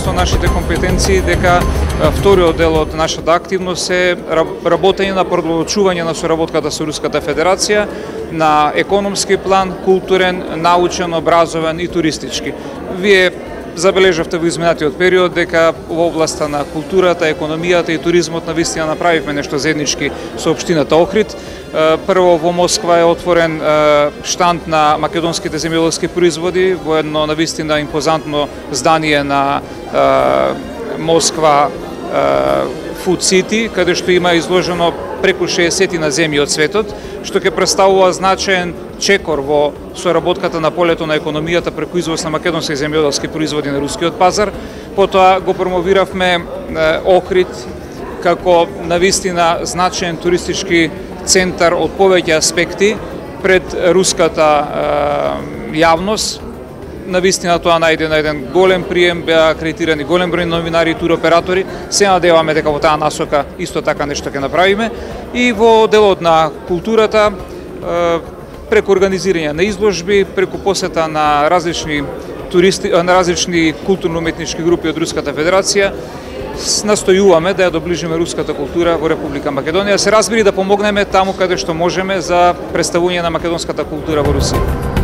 со нашите компетенции, дека вториот дел од нашата активност е работење на продолжување на соработката со Руската Федерација на економски план, културен, научен, образовен и туристички. Вие забележавте во изминатиот период дека во областа на културата, економијата и туризмот навистина направивме нешто заеднички со општината Охрид. Прво во Москва е отворен штанд на македонските земјоделски производи во едно навистина импозантно здание на Москва Food City, каде што има изложено преку 60 на земји од светот, што ќе представува значаен чекор во соработката на полето на економијата преку извоз на македонски земјоделски производи на рускиот пазар. Потоа го промовиравме Охрид како навистина значаен туристички центар од повеќе аспекти пред руската јавност. Навистина тоа најде на еден голем прием, беа акредитирани голем број новинари и туроператори. Се надеваме дека во таа насока исто така нешто ќе направиме. И во делот на културата, преку организирање на изложби, преку посета на различни туристи, на различни културно-уметнички групи од Руската Федерација, настојуваме да ја доближиме руската култура во Република Македонија, се разбери да помогнеме таму каде што можеме за представување на македонската култура во Русија.